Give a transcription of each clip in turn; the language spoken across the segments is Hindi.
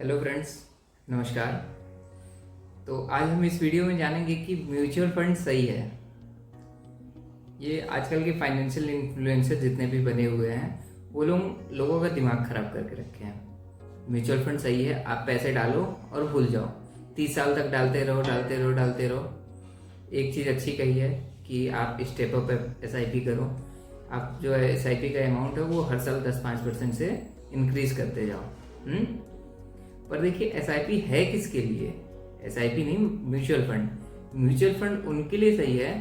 हेलो फ्रेंड्स, नमस्कार। तो आज हम इस वीडियो में जानेंगे कि म्यूचुअल फंड सही है। ये आजकल के फाइनेंशियल इन्फ्लुएंसर जितने भी बने हुए हैं वो लोगों का दिमाग खराब करके रखे हैं। म्यूचुअल फंड सही है, आप पैसे डालो और भूल जाओ, 30 साल तक डालते रहो डालते रहो डालते रहो। एक चीज़ अच्छी कही है कि आप स्टेप अप SIP करो। आप जो है SIP का अमाउंट है वो हर साल 10-5% से इंक्रीज करते जाओ। पर देखिए SIP है किसके लिए? SIP नहीं, म्यूचुअल फंड। म्यूचुअल फंड उनके लिए सही है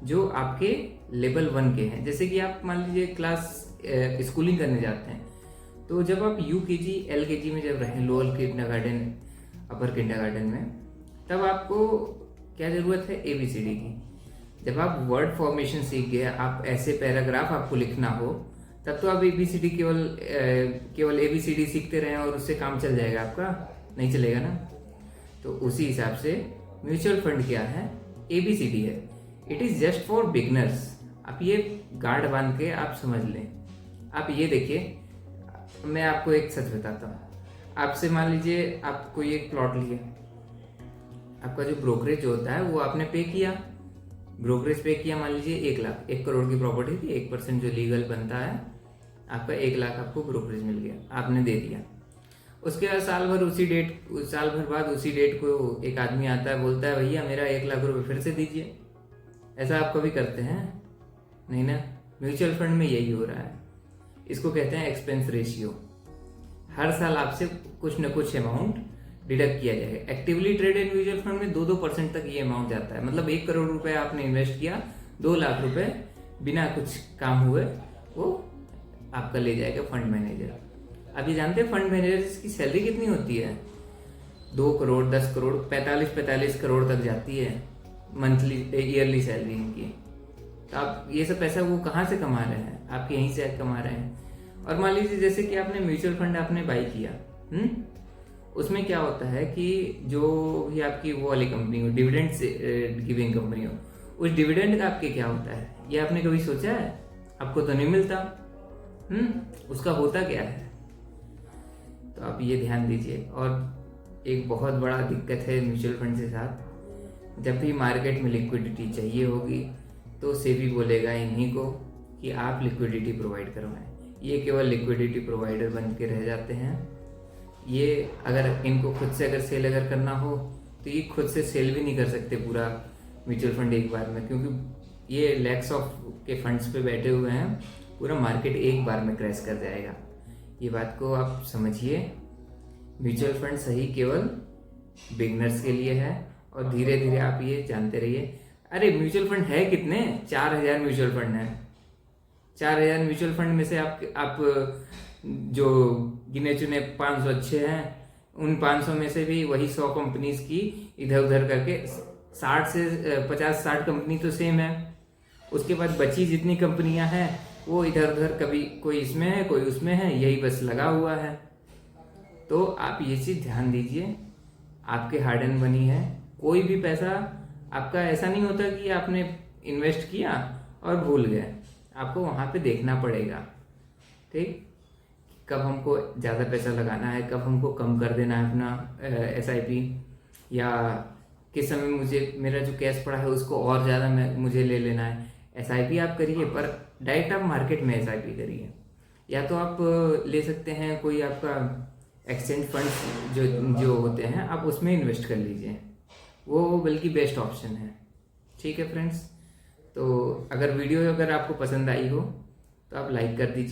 जो आपके लेवल 1 के हैं। जैसे कि आप मान लीजिए स्कूलिंग करने जाते हैं, तो जब आप UKG LKG में जब रहें, लोअर किंडरगार्टन अपर किंडरगार्टन में, तब आपको क्या ज़रूरत है? ABCD की। जब आप वर्ड फॉर्मेशन सीख गए, आप ऐसे पैराग्राफ आपको लिखना हो, तब तो आप ABCD केवल ABCD सीखते रहें और उससे काम चल जाएगा आपका? नहीं चलेगा ना। तो उसी हिसाब से म्यूचुअल फंड क्या है? ABCD है। It is just for beginners. आप ये गार्ड बांध के आप समझ लें। आप ये देखिए, मैं आपको एक सच बताता हूँ। आपसे मान लीजिए आप कोई एक प्लॉट लिए, आपका जो ब्रोकरेज होता है वो आपने पे किया, ब्रोकरेज पे किया, मान लीजिए 1 लाख, 1 करोड़ की प्रॉपर्टी थी, 1% जो लीगल बनता है, आपका 1 लाख आपको ब्रोकरेज मिल गया, आपने दे दिया। उसके बाद साल भर बाद उसी डेट को एक आदमी आता है, बोलता है भैया मेरा 1 लाख रुपए फिर से दीजिए। ऐसा आप कभी करते हैं? नहीं ना। म्यूचुअल फंड में यही हो रहा है। इसको कहते हैं एक्सपेंस रेशियो। हर साल आपसे कुछ न कुछ अमाउंट डिडक्ट किया जाएगा। एक्टिवली ट्रेडेड म्यूचुअल फंड में 2% तक ये अमाउंट जाता है। मतलब 1 करोड़ रुपए आपने इन्वेस्ट किया, 2 लाख रुपए बिना कुछ काम हुए वो आपका ले जाएगा फंड मैनेजर। आप ये जानते हैं फंड मैनेजर की सैलरी कितनी होती है? 2 करोड़, 10 करोड़, 45 करोड़ तक जाती है मंथली ईयरली सैलरी इनकी। तो आप ये सब पैसा वो कहाँ से कमा रहे हैं? आप यहीं से कमा रहे हैं। और मान लीजिए जैसे कि आपने म्यूचुअल फंड आपने बाई किया, उसमें क्या होता है कि जो भी आपकी वो वाली कंपनी हो, डिविडेंड गिविंग कंपनी हो, उस डिविडेंड का आपके क्या होता है? ये आपने कभी सोचा है? आपको तो नहीं मिलता। उसका होता क्या है? तो आप ये ध्यान दीजिए। और एक बहुत बड़ा दिक्कत है म्यूचुअल फंड के साथ, जब भी मार्केट में लिक्विडिटी चाहिए होगी तो सेबी बोलेगा इन्हीं को कि आप लिक्विडिटी प्रोवाइड करवाएं। ये केवल लिक्विडिटी प्रोवाइडर बन के रह जाते हैं। ये अगर इनको खुद से अगर सेल अगर करना हो तो ये खुद से सेल भी नहीं कर सकते पूरा म्यूचुअल फंड एक बार में, क्योंकि ये लैक्स ऑफ के फंड्स पे बैठे हुए हैं। पूरा मार्केट एक बार में क्रैश कर जाएगा। ये बात को आप समझिए। म्यूचुअल फंड सही केवल बिगनर्स के लिए है और धीरे धीरे आप ये जानते रहिए। अरे म्यूचुअल फंड है कितने? 4000 म्यूचुअल फंड है। 4000 म्यूचुअल फंड में से आप जो गिने चुने 500 अच्छे हैं, उन 500 में से भी वही 100 कंपनीज की इधर उधर करके 50-60 कंपनी तो सेम है। उसके बाद बची जितनी कंपनियां हैं वो इधर उधर, कभी कोई इसमें है कोई उसमें है, यही बस लगा हुआ है। तो आप ये चीज़ ध्यान दीजिए, आपके हार्ड एंड मनी है। कोई भी पैसा आपका ऐसा नहीं होता कि आपने इन्वेस्ट किया और भूल गए। आपको वहाँ पे देखना पड़ेगा, ठीक, कब हमको ज़्यादा पैसा लगाना है, कब हमको कम कर देना है अपना SIP, या किस समय मेरा जो कैश पड़ा है उसको और ज़्यादा मुझे ले लेना है। SIP आप करिए, पर डायरेक्ट आप मार्केट में SIP करिए। या तो आप ले सकते हैं कोई आपका एक्सचेंज फंड जो होते हैं, आप उसमें इन्वेस्ट कर लीजिए, वो बल्कि बेस्ट ऑप्शन है। ठीक है फ्रेंड्स, तो अगर वीडियो आपको पसंद आई हो तो आप लाइक कर दीजिए।